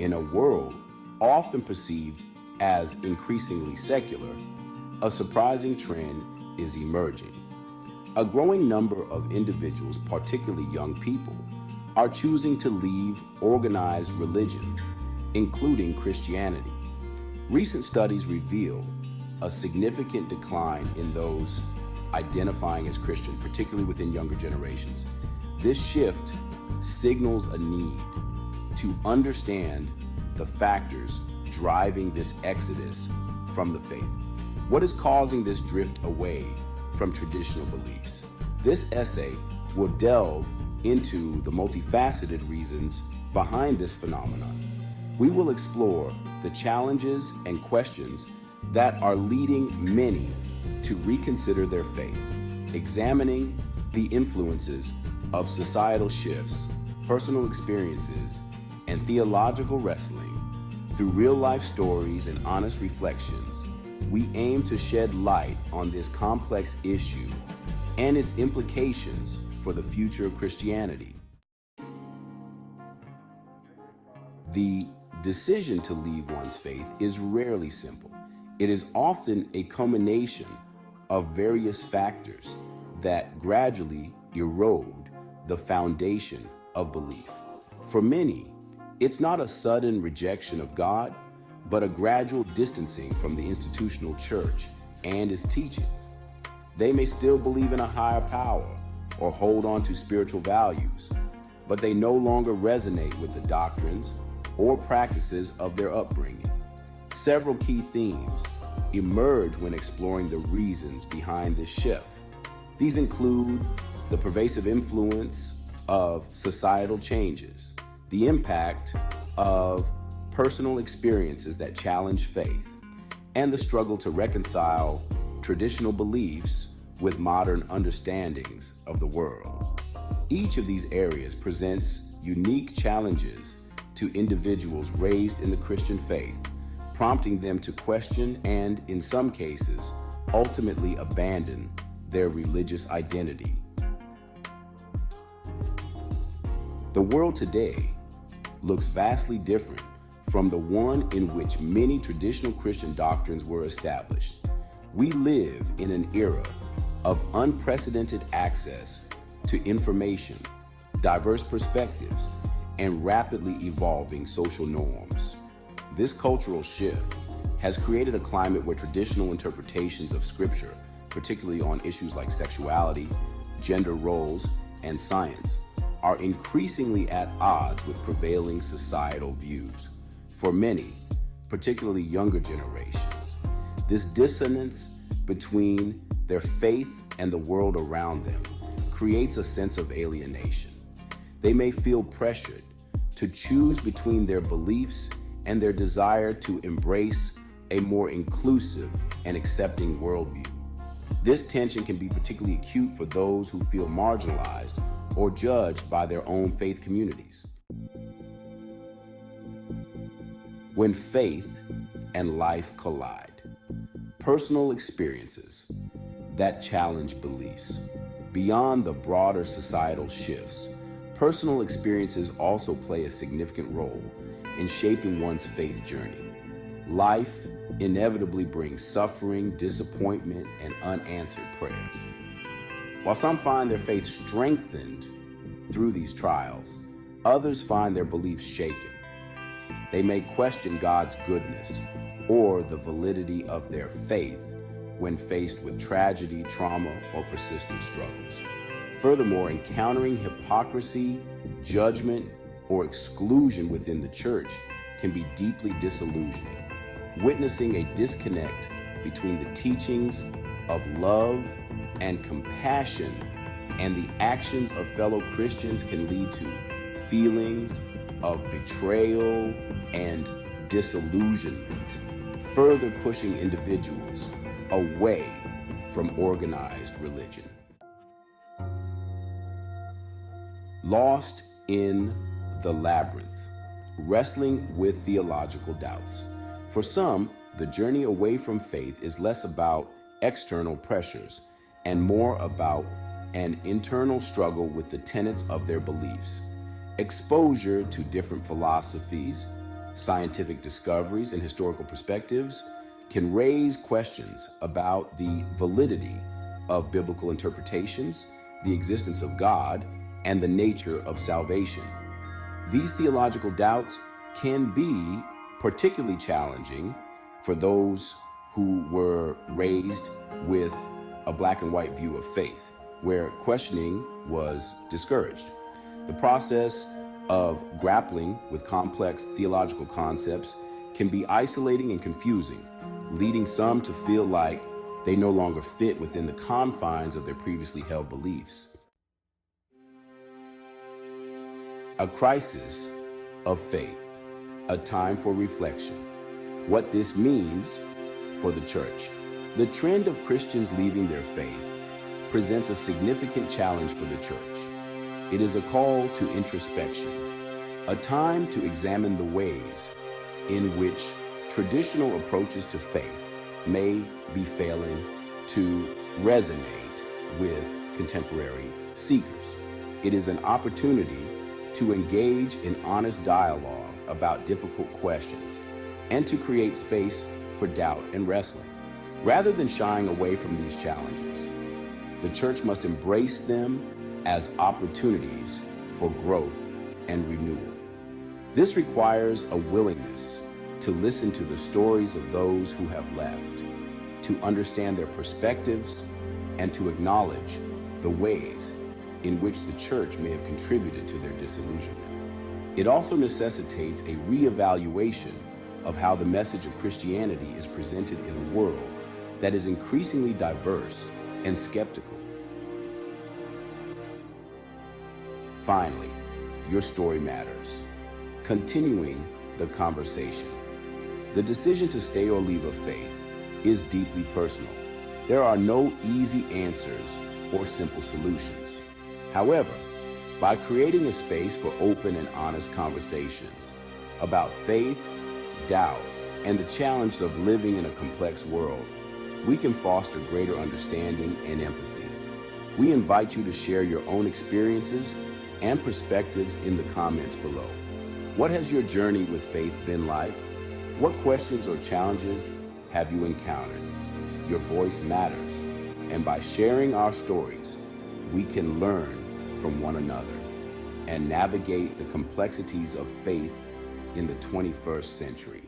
In a world often perceived as increasingly secular, a surprising trend is emerging. A growing number of individuals, particularly young people, are choosing to leave organized religion, including Christianity. Recent studies reveal a significant decline in those identifying as Christian, particularly within younger generations. This shift signals a need to understand the factors driving this exodus from the faith. What is causing this drift away from traditional beliefs? This essay will delve into the multifaceted reasons behind this phenomenon. We will explore the challenges and questions that are leading many to reconsider their faith, examining the influences of societal shifts, personal experiences, and theological wrestling. Through real-life stories and honest reflections, we aim to shed light on this complex issue and its implications for the future of Christianity. The decision to leave one's faith is rarely simple. It is often a culmination of various factors that gradually erode the foundation of belief. For many, it's not a sudden rejection of God, but a gradual distancing from the institutional church and its teachings. They may still believe in a higher power or hold on to spiritual values, but they no longer resonate with the doctrines or practices of their upbringing. Several key themes emerge when exploring the reasons behind this shift. These include the pervasive influence of societal changes, the impact of personal experiences that challenge faith, and the struggle to reconcile traditional beliefs with modern understandings of the world. Each of these areas presents unique challenges to individuals raised in the Christian faith, prompting them to question and, in some cases, ultimately abandon their religious identity. The world today looks vastly different from the one in which many traditional Christian doctrines were established. We live in an era of unprecedented access to information, diverse perspectives, and rapidly evolving social norms. This cultural shift has created a climate where traditional interpretations of Scripture, particularly on issues like sexuality, gender roles, and science, are increasingly at odds with prevailing societal views. For many, particularly younger generations, this dissonance between their faith and the world around them creates a sense of alienation. They may feel pressured to choose between their beliefs and their desire to embrace a more inclusive and accepting worldview. This tension can be particularly acute for those who feel marginalized or judged by their own faith communities. When faith and life collide, personal experiences that challenge beliefs. Beyond the broader societal shifts, personal experiences also play a significant role in shaping one's faith journey. Life inevitably brings suffering, disappointment, and unanswered prayers. While some find their faith strengthened through these trials, others find their beliefs shaken. They may question God's goodness or the validity of their faith when faced with tragedy, trauma, or persistent struggles. Furthermore, encountering hypocrisy, judgment, or exclusion within the church can be deeply disillusioning. Witnessing a disconnect between the teachings of love and compassion and the actions of fellow Christians can lead to feelings of betrayal and disillusionment, further pushing individuals away from organized religion. Lost in the labyrinth, wrestling with theological doubts. For some, the journey away from faith is less about external pressures and more about an internal struggle with the tenets of their beliefs. Exposure to different philosophies, scientific discoveries and historical perspectives can raise questions about the validity of biblical interpretations, the existence of God, and the nature of salvation. These theological doubts can be particularly challenging for those who were raised with a black and white view of faith, where questioning was discouraged. The process of grappling with complex theological concepts can be isolating and confusing, leading some to feel like they no longer fit within the confines of their previously held beliefs. A crisis of faith, a time for reflection. What this means for the church. The trend of Christians leaving their faith presents a significant challenge for the church. It is a call to introspection, a time to examine the ways in which traditional approaches to faith may be failing to resonate with contemporary seekers. It is an opportunity to engage in honest dialogue about difficult questions and to create space for doubt and wrestling. Rather than shying away from these challenges, the church must embrace them as opportunities for growth and renewal. This requires a willingness to listen to the stories of those who have left, to understand their perspectives, and to acknowledge the ways in which the church may have contributed to their disillusionment. It also necessitates a reevaluation of how the message of Christianity is presented in a world that is increasingly diverse and skeptical. Finally, your story matters. Continuing the conversation. The decision to stay or leave a faith is deeply personal. There are no easy answers or simple solutions. However, by creating a space for open and honest conversations about faith, doubt, and the challenge of living in a complex world, we can foster greater understanding and empathy. We invite you to share your own experiences and perspectives in the comments below. What has your journey with faith been like? What questions or challenges have you encountered? Your voice matters, and by sharing our stories, we can learn from one another and navigate the complexities of faith in the 21st century.